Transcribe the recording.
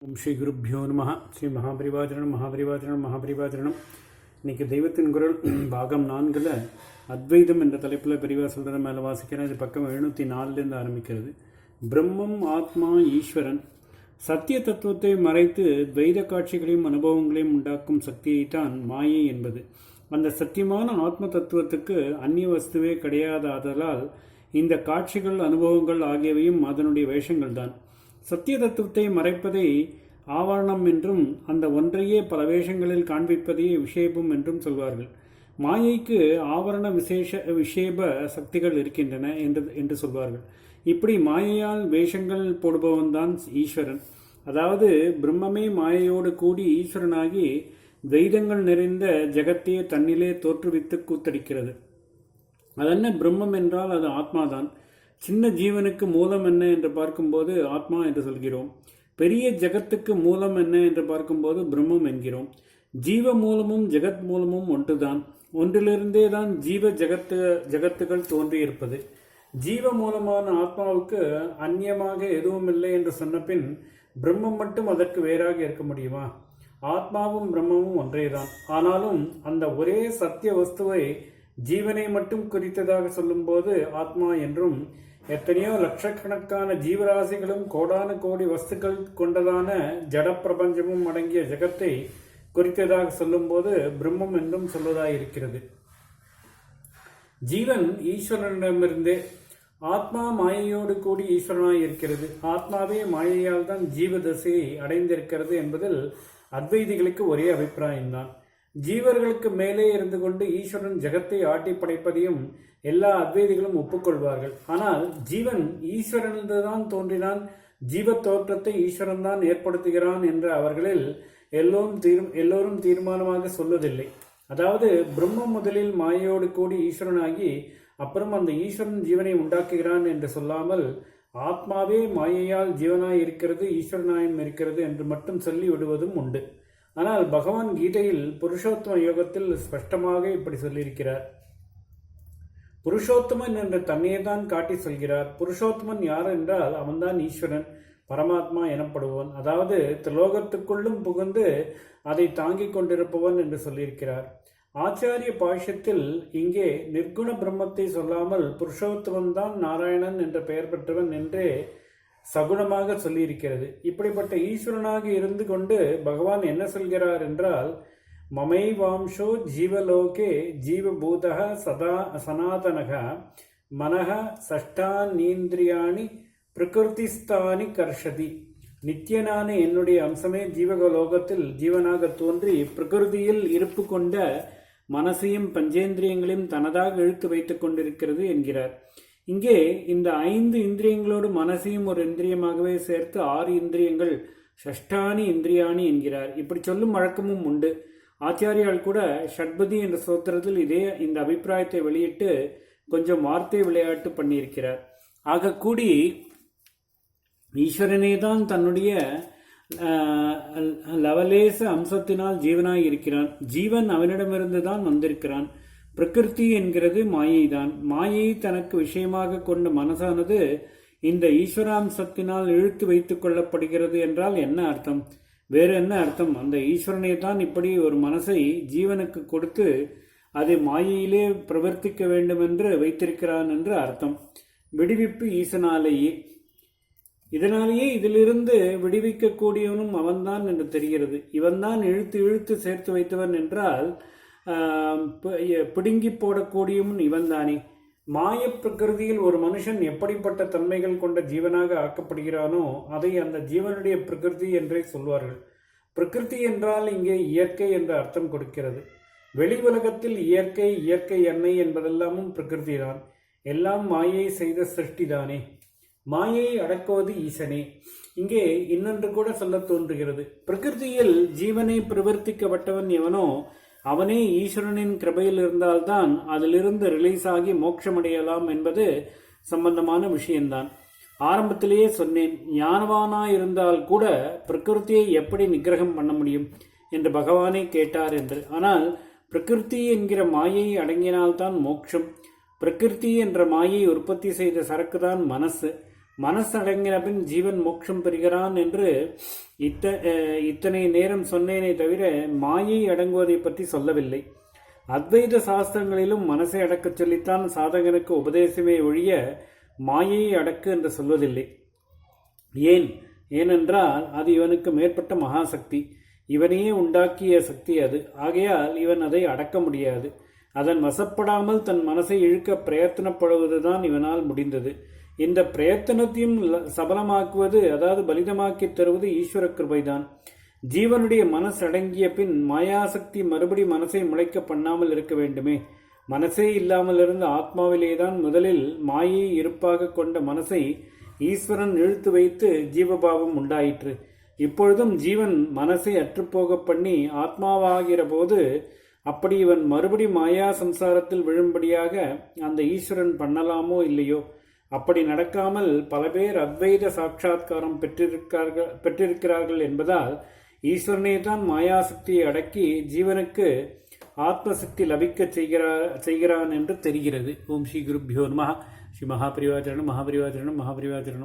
ஓம் ஸ்ரீ குருப்பியோ நம. ஸ்ரீ மகாபரிவாச்சரணம். இன்னைக்கு தெய்வத்தின் குரல் பாகம் 4 அத்வைதம் என்ற தலைப்பில் பெரியவா சொல்கிறத மேலே வாசிக்கிறேன். இது பக்கம் 704 ஆரம்பிக்கிறது. பிரம்மம், ஆத்மா, ஈஸ்வரன் சத்திய தத்துவத்தை மறைத்து துவைத காட்சிகளையும் அனுபவங்களையும் உண்டாக்கும் சக்தியைத்தான் மாயை என்பது. அந்த சத்தியமான ஆத்ம தத்துவத்துக்கு அந்நிய வஸ்துவே கிடையாததால் இந்த காட்சிகள், அனுபவங்கள் ஆகியவையும் அதனுடைய வேஷங்கள் தான். சத்திய தத்துவத்தை மறைப்பதை ஆவரணம் என்றும் அந்த ஒன்றையே பல வேஷங்களில் காண்பிப்பதையே விஷேபம் என்றும் சொல்வார்கள். மாயைக்கு ஆவரண விஷேப சக்திகள் இருக்கின்றன என்று சொல்வார்கள். இப்படி மாயையால் வேஷங்கள் போடுபவன்தான் ஈஸ்வரன். அதாவது பிரம்மமே மாயையோடு கூடி ஈஸ்வரனாகி துவைதங்கள் நிறைந்த ஜெகத்தையே தன்னிலே தோற்றுவித்து கூத்தடிக்கிறது. அதென்ன பிரம்மம் என்றால் அது ஆத்மாதான். சின்ன ஜீவனுக்கு மூலம் என்ன என்று பார்க்கும்போது ஆத்மா என்று சொல்கிறோம். பெரிய ஜெகத்துக்கு மூலம் என்ன என்று பார்க்கும்போது பிரம்மம் என்கிறோம். ஜீவ மூலமும் ஜெகத் மூலமும் ஒன்றுதான். ஒன்றிலிருந்தே தான் ஜீவ ஜெகத்துகள் தோன்றியிருப்பது. ஜீவ மூலமான ஆத்மாவுக்கு அந்நியமாக எதுவும் இல்லை என்று சொன்ன பின் பிரம்மம் மட்டும் அதற்கு வேறாக இருக்க முடியுமா? ஆத்மாவும் பிரம்மமும் ஒன்றேதான். ஆனாலும் அந்த ஒரே சத்திய வஸ்துவை ஜீவனை மட்டும் குறித்ததாக சொல்லும்போது ஆத்மா என்றும், எத்தனையோ லட்சக்கணக்கான ஜீவராசிகளும் கோடானு கோடி வஸ்துக்கள் கொண்டதான ஜட பிரபஞ்சமும் அடங்கிய ஜெகத்தை குறித்ததாக சொல்லும்போது பிரம்மம் என்றும் சொல்வதாயிருக்கிறது. ஜீவன் ஈஸ்வரனிடமிருந்தே, ஆத்மா மாயையோடு கூடி ஈஸ்வரனாய் இருக்கிறது. ஆத்மாவே மாயையால் தான் ஜீவ தசையை அடைந்திருக்கிறது என்பதில் அத்வைதிகளுக்கு ஒரே அபிப்பிராயம்தான். ஜீவர்களுக்கு மேலே இருந்து கொண்டு ஈஸ்வரன் ஜெகத்தை ஆட்டி படைப்பதையும் எல்லா அத்வைதிகளும் ஒப்புக்கொள்வார்கள். ஆனால் ஜீவன் ஈஸ்வரனில்தான் தோன்றினான், ஜீவ தோற்றத்தை ஈஸ்வரன் தான் ஏற்படுத்துகிறான் என்று அவர்களில் எல்லோரும் தீர்மானமாக சொல்வதில்லை. அதாவது பிரம்மம் முதலில் மாயையோடு கூடி ஈஸ்வரனாகி அப்புறம் அந்த ஈஸ்வரன் ஜீவனை உண்டாக்குகிறான் என்று சொல்லாமல் ஆத்மாவே மாயையால் ஜீவனாய் இருக்கிறது, ஈஸ்வரனாயும் இருக்கிறது என்று மட்டும் சொல்லி விடுவதும் உண்டு. ஆனால் பகவான் கீதையில் புருஷோத்தம யோகத்தில் ஸ்பஷ்டமாக இப்படி சொல்லியிருக்கிறார். புருஷோத்தமன் என்று தன்னையே தான் காட்டி சொல்கிறார். புருஷோத்தமன் யார் என்றால் அவன்தான் ஈஸ்வரன், பரமாத்மா எனப்படுபவன். அதாவது திலோகத்துக்குள்ளும் புகுந்து அதை தாங்கிக் கொண்டிருப்பவன் என்று சொல்லியிருக்கிறார். ஆச்சாரிய பாஷ்யத்தில் இங்கே நிர்குண பிரம்மத்தை சொல்லாமல் புருஷோத்தமன் தான் நாராயணன் என்ற பெயர் பெற்றவன் என்றே சகுணமாக சொல்லியிருக்கிறது. இப்படிப்பட்ட ஈஸ்வரனாக இருந்து கொண்டு பகவான் என்ன சொல்கிறார் என்றால், மமை வாம்சோ ஜீவலோகே ஜீவபூதக சதா சனாதனக மனக சஷ்டானீந்திரியாணி பிரகிருதிஸ்தானி கர்ஷதி. நித்தியனான என்னுடைய அம்சமே ஜீவலோகத்தில் ஜீவனாக தோன்றி பிரகிருதியில் இருப்பு கொண்ட மனசையும் பஞ்சேந்திரியங்களையும் தனதாக இழுத்து வைத்துக் கொண்டிருக்கிறது என்கிறார். இங்கே இந்த 5 இந்திரியங்களோடு மனசையும் ஒரு இந்திரியமாகவே சேர்த்து 6 இந்திரியங்கள், ஷஷ்டானி இந்திரியாணி என்கிறார். இப்படி சொல்லும் வழக்கமும் உண்டு. ஆச்சாரியால் கூட ஷட்பதி என்ற சூத்திரத்தில் இந்த அபிப்பிராயத்தை வெளியிட்டு கொஞ்சம் வார்த்தை விளையாட்டு பண்ணியிருக்கிறார். ஆக கூடி ஈஸ்வரனே தான் தன்னுடைய லவலேச அம்சத்தினால் ஜீவனாய் இருக்கிறான். ஜீவன் அவனிடமிருந்து தான் வந்திருக்கிறான். பிரகிருதி என்கிறது மாயை தான். மாயை தனக்கு விஷயமாக கொண்ட மனசானது இந்த ஈஸ்வராம்சத்தினால் இழுத்து வைத்துக் கொள்ளப்படுகிறது என்றால் என்ன அர்த்தம்? வேறு என்ன அர்த்தம்? அந்த ஈஸ்வரனை தான் இப்படி ஒரு மனசை ஜீவனுக்கு கொடுத்து அதை மாயையிலே பிரவர்த்திக்க வேண்டும் என்று வைத்திருக்கிறான் என்று அர்த்தம். விடுவிப்பு ஈசனாலேயே. இதனாலேயே இதிலிருந்து விடுவிக்கக்கூடியவனும் அவன்தான் என்று தெரிகிறது. இவன்தான் இழுத்து சேர்த்து வைத்தவன் என்றால் பிடுங்கி போடக்கூடியவன் இவன்தானே. மாய பிரகிருதியில் ஒரு மனுஷன் எப்படிப்பட்ட தன்மைகள் கொண்ட ஜீவனாக ஆக்கப்படுகிறானோ அதை அந்த ஜீவனுடைய பிரகிருதி என்றே சொல்வார்கள். பிரகிருதி என்றால் இங்கே இயற்கை என்ற அர்த்தம் கொடுக்கிறது. வெளி உலகத்தில் இயற்கை எண்ணெய் என்பதெல்லாமும் பிரகிருதி தான். எல்லாம் மாயை செய்த சிருஷ்டிதானே. மாயை அடக்குவது ஈசனே. இங்கே இன்னொன்று கூட சொல்ல தோன்றுகிறது. பிரகிருதியில் ஜீவனை பிரவர்த்திக்கப்பட்டவன் எவனோ அவனே ஈஸ்வரனின் கிருபையில் இருந்தால்தான் அதிலிருந்து ரிலீஸ் ஆகி மோட்சமடையலாம் என்பது சம்பந்தமான விஷயம்தான். ஆரம்பத்திலேயே சொன்னேன், ஞானவானாயிருந்தால் கூட பிரகிருத்தியை எப்படி நிகிரகம் பண்ண முடியும் என்று பகவானே கேட்டார் என்று. ஆனால் பிரகிருதி என்கிற மாயை அடங்கினால்தான் மோட்சம். பிரகிருதி என்ற மாயை உற்பத்தி செய்த சரக்குதான் மனசு. மனசடங்கின பின் ஜீவன் மோட்சம் பெறுகிறான் என்று இத்தனை நேரம் சொன்னேனே தவிர மாயை அடங்குவதை பற்றி சொல்லவில்லை. அத்வைத சாஸ்திரங்களிலும் மனசை அடக்கச் சொல்லித்தான் சாதகனுக்கு உபதேசமே ஒழிய மாயையை அடக்கு என்று சொல்வதில்லை. ஏனென்றால் அது இவனுக்கு மேற்பட்ட மகாசக்தி, இவனையே உண்டாக்கிய சக்தி அது. ஆகையால் இவன் அதை அடக்க முடியாது. அதன் வசப்படாமல் தன் மனசை இழுக்க பிரயத்தனப்படுவதுதான் இவனால் முடிந்தது. இந்த பிரயத்தனத்தையும் சபலமாக்குவது, அதாவது பலிதமாக்கி தருவது ஈஸ்வர கிருபைதான். ஜீவனுடைய மனசடங்கிய பின் மாயாசக்தி மறுபடி மனசை முளைக்க பண்ணாமல் இருக்க வேண்டுமே. மனசே இல்லாமல் இருந்த ஆத்மாவிலேதான் முதலில் மாயை இருப்பாக கொண்ட மனசை ஈஸ்வரன் இழுத்து வைத்து ஜீவபாவம் உண்டாயிற்று. இப்பொழுதும் ஜீவன் மனசை அற்றுப்போக பண்ணி ஆத்மாவாகிற போது அப்படி இவன் மறுபடி மாயா சம்சாரத்தில் விழும்படியாக அந்த ஈஸ்வரன் பண்ணலாமோ இல்லையோ? அப்படி நடக்காமல் பல பேர் அத்வைத சாட்சா்காரம் பெற்றிருக்கிறார்கள் என்பதால் ஈஸ்வரனே தான் மாயாசக்தியை அடக்கி ஜீவனுக்கு ஆத்மசக்தி லபிக்க செய்கிறான் என்று தெரிகிறது. ஓம் ஸ்ரீ குருப்யோ நமः. ஸ்ரீ மகாபரிவாச்சரணம் மகாபரிவாச்சரணம் மகாபரிவாச்சரணம்.